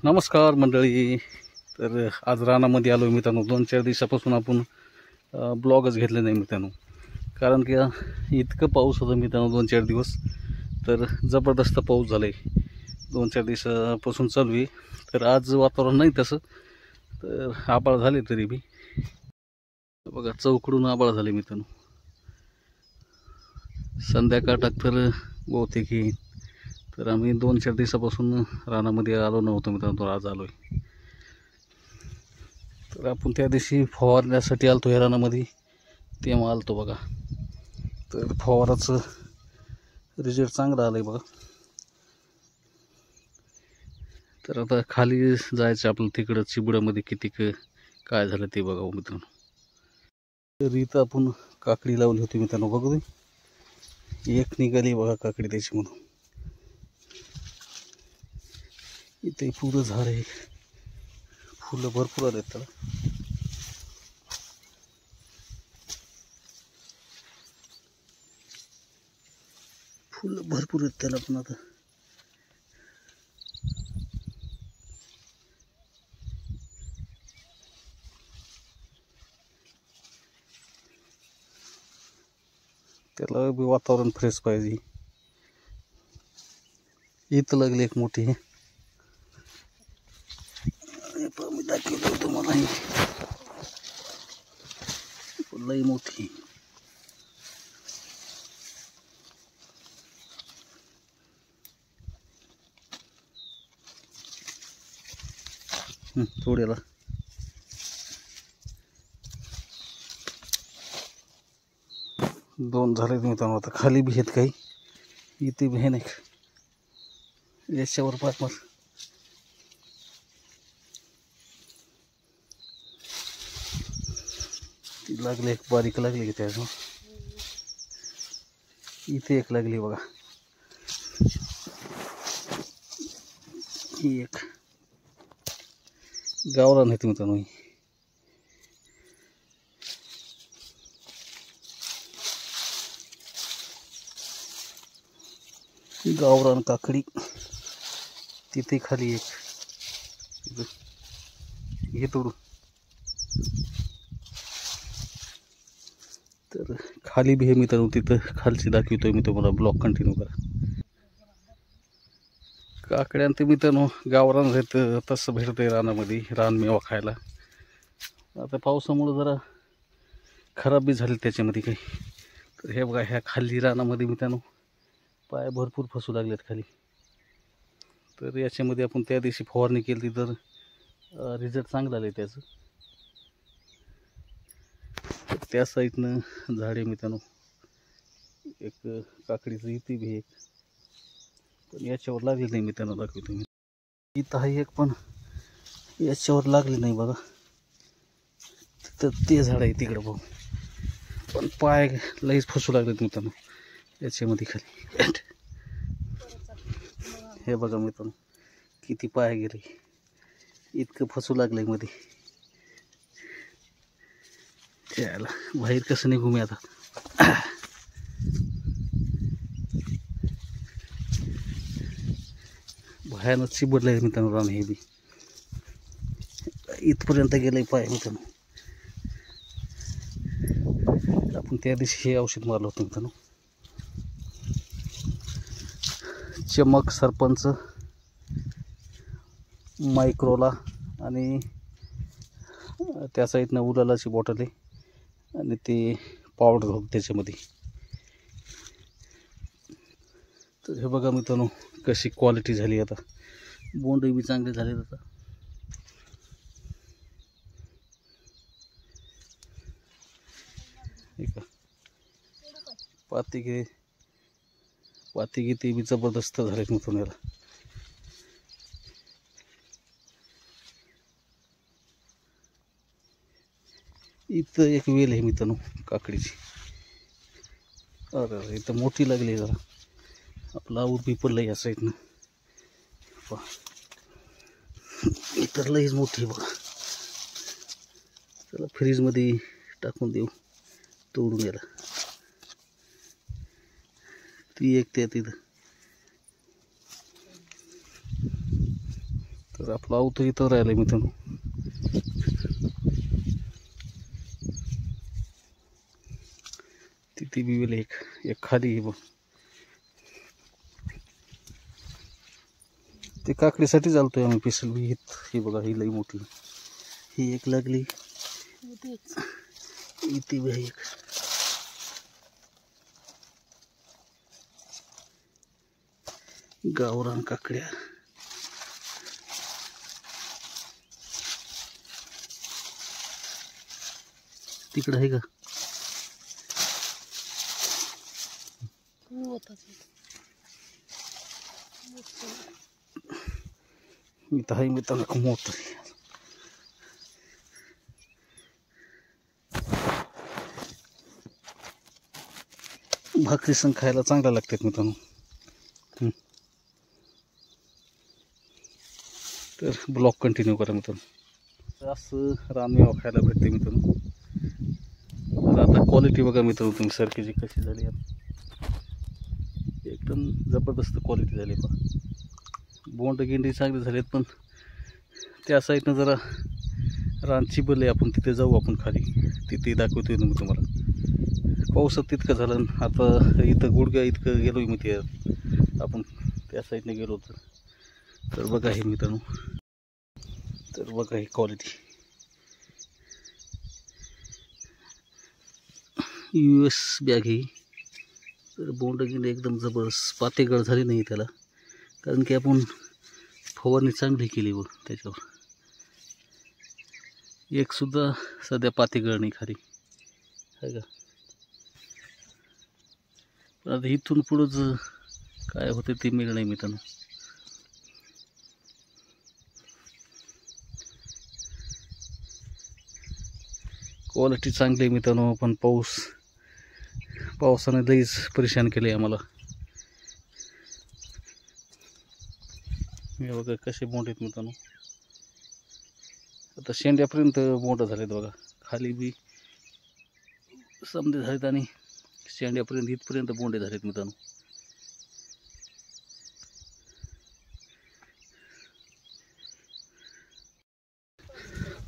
नमस्कार मंडळी. तर आज रानामध्ये आलो मित्रांनो. 2-4 दिवसापासून आपण ब्लॉगच घेतले नाही मित्रांनो, कारण की इतकं पाऊस होता मित्रांनो 2-4 दिवस. तर जबरदस्त पाऊस झाला आहे 2-4 दिवसापासून चालू आहे. तर आज वातावरण नाही तसं, तर आभाळ झाले तरी बी बघा चौकडून आभाळ झाले मित्रांनो. संध्याकाळ टाक तर बहुतेक येईल. तर आम्ही 2-4 दिवसापासून रानामध्ये आलो नव्हतो मित्रांनो, आज आलो आहे. तर आपण त्या दिवशी फवारण्यासाठी आलतो ह्या रानामध्ये, तेव्हा आलतो बघा. तर फवाराचं रिझल्ट चांगला आलं आहे बघा. तर आता खाली जायचं आपलं, तिकडं चिबुडामध्ये किती काय झालं ते बघा मित्रांनो. तर इथं आपण काकडी लावली होती मित्रांनो, बघू एक निघाली बघा काकडी त्याची म्हणून. इथे पुरं झाड आहे, फुलं भरपूर आले त्याला. फुलं भरपूर आहेत त्याला पण. आता त्याला बी वातावरण फ्रेश पाहिजे. इथं लागली एक मोठी आहे, मी दाखवतो तुम्हाला. लई मोठी थोड्याला. दोन झाले मित्रांनो. आता खाली बी आहेत काही, इथे बी आहे नाही. याच्यावर पाच मार लागले, एक बारीक लागली की त्याच्यावर. इथे एक लागली बघा, ही एक गावरान आहे मित्रांनो. गावरान काकडी. तिथे खाली एक, हे तोडू. तर खाली बी हे मित्रांनो, तिथं खालची दाखवतोय मी तुम्हाला. ब्लॉग कंटिन्यू करा. काकड्यां ते मित्रांनो गावरान आहेत, तसं भेटतंय रानामध्ये रानमेवा खायला. आता पावसामुळं जरा खराब बी झाले त्याच्यामध्ये काही. तर हे बघा, ह्या खाली रानामध्ये मित्रांनो पाय भरपूर फसू लागलेत खाली. तर याच्यामध्ये आपण त्या दिवशी फवारणी केली तर रिझल्ट चांगला आले त्याचं. त्या साईडनं झाडे मित्रांनो, एक काकडीचं इथे बी एक, पण याच्यावर लागले नाही मित्रांनो, दाखवतो मी. इथं आहे एक, पण याच्यावर लागले नाही बघा. तिथं ते झाड आहे तिकडं बघ, पण पाय लईच फसू लागलेत मित्रांनो याच्यामध्ये खाली. हे बघा मित्रांनो किती पाय गेले, इतकं फसू लागलंय मध्ये. त्याला बाहेर कसं निघू मी आता. भयानक चिबडलंय मित्रांनो रान. हे बी इथपर्यंत गेलंय पाय मित्रांनो. आपण त्या दिवशी हे औषध मारलं होतं मित्रांनो, चमक सरपंच मायक्रोला, आणि त्या साईडनं उलालाची बॉटल आहे, आणि ते पावडर होतं त्याच्यामध्ये. तर हे बघा मित्रांनो कशी क्वालिटी झाली. आता बोंड बी चांगले झाले. आता पाती ते बी जबरदस्त झाले मित्रांनो. याला इथं एक वेल आहे मित्रांनो काकडीची. अरे इथं मोठी लागली जरा. आपला आऊत बी पडलं या साईडनं. इतर लईच मोठी बघा. चला फ्रीजमध्ये टाकून देऊ, तोडून गेला. ती एक त्या तिथं. तर आपला अवतं इथं राहिलं मित्रांनो. तिथे बिवेल एक खाली आहे बघ. ते काकडीसाठी चालतोय आम्ही पिसल बी. ही बघा ही लई मोठी, ही एक लागली इथे बी एक. गावरान काकड्या तिकडे आहे का? इथं आहे मित्रांनो मोठं. भाकरी संग खायला चांगला लागतात मित्रांनो. तर ब्लॉग कंटिन्यू करा मित्रांनो. असं रानमेवा खायला भेटते मित्रांनो. तर आता क्वालिटी बघा मित्रांनो तुम्ही सरकीची कशी झाली. एकदम जबरदस्त क्वालिटी झाली बघा. बोंड गिंडी चांगली झालेत, पण त्या साईडनं जरा रान चिबले. आपण तिथे जाऊ आपण खाली, तिथे दाखवतोय मी तुम्हाला. पावसात तितकं झालं. आता इथं गुडघ्या इतकं गेलोय मी ते आपण त्या साईडने गेलो होतो. तर बघा हे मित्रांनो, तर बघा ही क्वालिटी. US बॅग ही. तर बोंड गिंडी एकदम जबरदस्त. पातेगड झाली नाही त्याला, कारण की आपण फवारणी चांगली केली बघ त्याच्यावर. एक सुद्धा सध्या पातेगड नाही खाली आहे का. पण आता इथून पुढं काय होते ते मिळ नाही मित्रांनो. क्वालिटी चांगली आहे मित्रांनो, पण पावसाने लईच परेशान केले आम्हाला. हे बघा कसे बोंड आहेत मित्रांनो. आता शेंड्यापर्यंत बोंड झालेत बघा. खाली बी समजे झालेत आणि शेंड्यापर्यंत इथपर्यंत बोंडे झालेत मित्रांनो.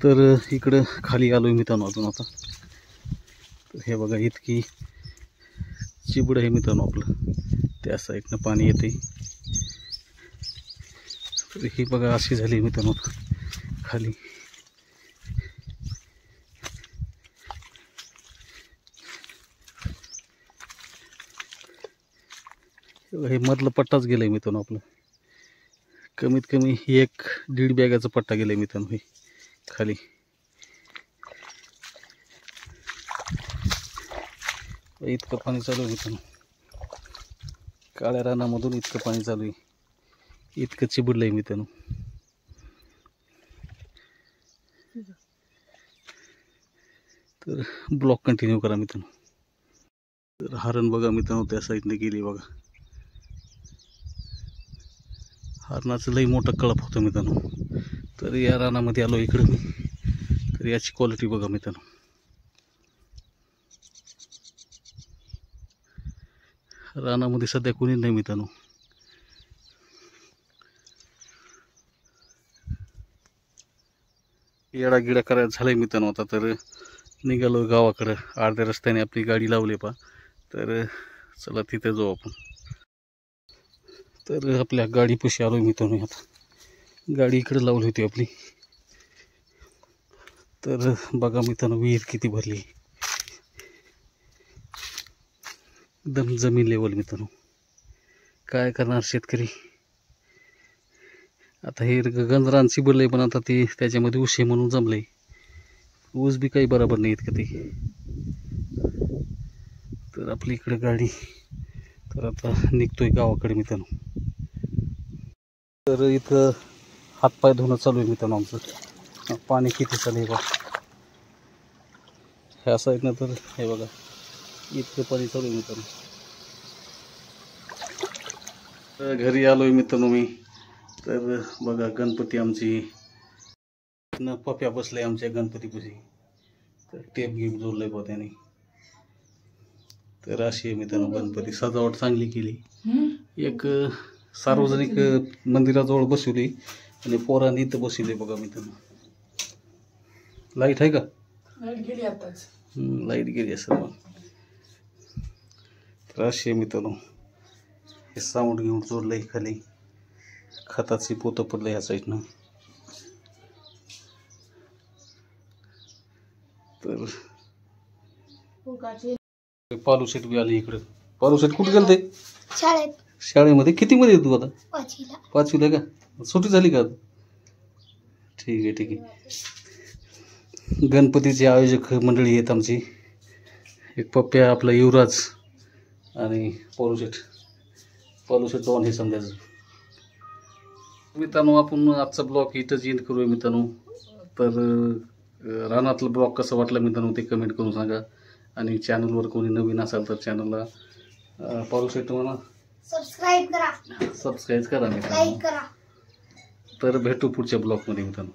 तर इकडं खाली आलोय मित्रांनो अजून आता. तर हे बघा इतकी चिबड आहे मित्रांनो आपलं. त्या साईडनं पाणी येते. तर ही बघा अशी झाली मित्रांनो खाली. हे मधलं पट्टाच गेलंय मित्रांनो आपलं. कमीत कमी 1-1.5 बॅगाचा पट्टा गेलाय मित्रांनो हे खाली. इतकं पाणी चालू आहे मित्रांनो. काळ्या रानामधून इतकं पाणी चालू आहे. इतकं चिबडलंय मित्रांनो. तर ब्लॉग कंटिन्यू करा मित्रांनो. तर हरण बघा मित्रांनो त्या साईडने गेली बघा. हरणाचं लई मोठं कळप होतं मित्रांनो. तर या रानामध्ये आलो इकडं मी. तर याची क्वालिटी बघा मित्रांनो. रानामध्ये सध्या कोणी नाही मित्रांनो. येडा गिडा करायला झालंय मित्रांनो आता. तर निघालो गावाकडं. अर्ध्या रस्त्याने आपली गाडी लावली पा. तर चला तिथे जाऊ आपण. तर आपल्या गाडीपाशी आलो मित्रांनो. आता गाडी इकडे लावली होती आपली. तर बघा मित्रांनो विहीर किती भरली. एकदम जमीन लेवल मित्रांनो. काय करणार शेतकरी. आता हे गंजरान चिबडलंय, पण आता ते त्याच्यामध्ये ऊस आहे म्हणून जमलंय. ऊस बी काही बरोबर नाही इतकं ते. तर आपली इकडे गाडी. तर आता निघतोय गावाकडे मित्रांनो. तर इथं हातपाय धुणं चालू आहे मित्रांनो आमचं. पाणी किती चालू आहे बघा ह्या साईडनं. तर हे बघा इतकं पाणी चालू आहे मित्रांनो. तर घरी आलोय मित्रांनो मी. तर बघा गणपती आमची पप्या बसले आमच्या गणपतीपाशी. तर टेप घेऊन जोडलंय बा त्याने. तर अशी आहे मित्रांनो गणपती. सजावट चांगली केली. एक सार्वजनिक मंदिराजवळ बसवली आणि पोरांनी इथं बसले बघा मित्रांनो. लाईट आहे का? लाईट गेली आताच. लाईट गेली असेल मग. तर असे मित्रांनो हे साऊंड घेऊन जोडलंय खाली. खताची पोतं पडलं ह्या साईडनं. तर पालू शेट बी आली इकडं. पालू शेट कुठे गेलते? शाळेत. शाळेमध्ये. किती मध्ये तू आता? 5वीला. 5वीला का? सुट्टी झाली का? ठीक आहे ठीक आहे. गणपतीचे आयोजक मंडळी आहेत आमची. एक पप्प्या, आपला युवराज आणि पालू शेट दोन हे समजायचं. मित्रांनो आपण आजचा ब्लॉग इथंच एंड करूया मित्रांनो. तर रानातला ब्लॉग कसा वाटला मित्रांनो ते कमेंट करून सांगा. आणि चॅनलवर कोणी नवीन असाल तर चॅनलला पालू शेट म्हणा सबस्क्राईब करा मित्रांनो. लाईक करा. तर भेटू पुढच्या ब्लॉगमध्ये मित्रांनो.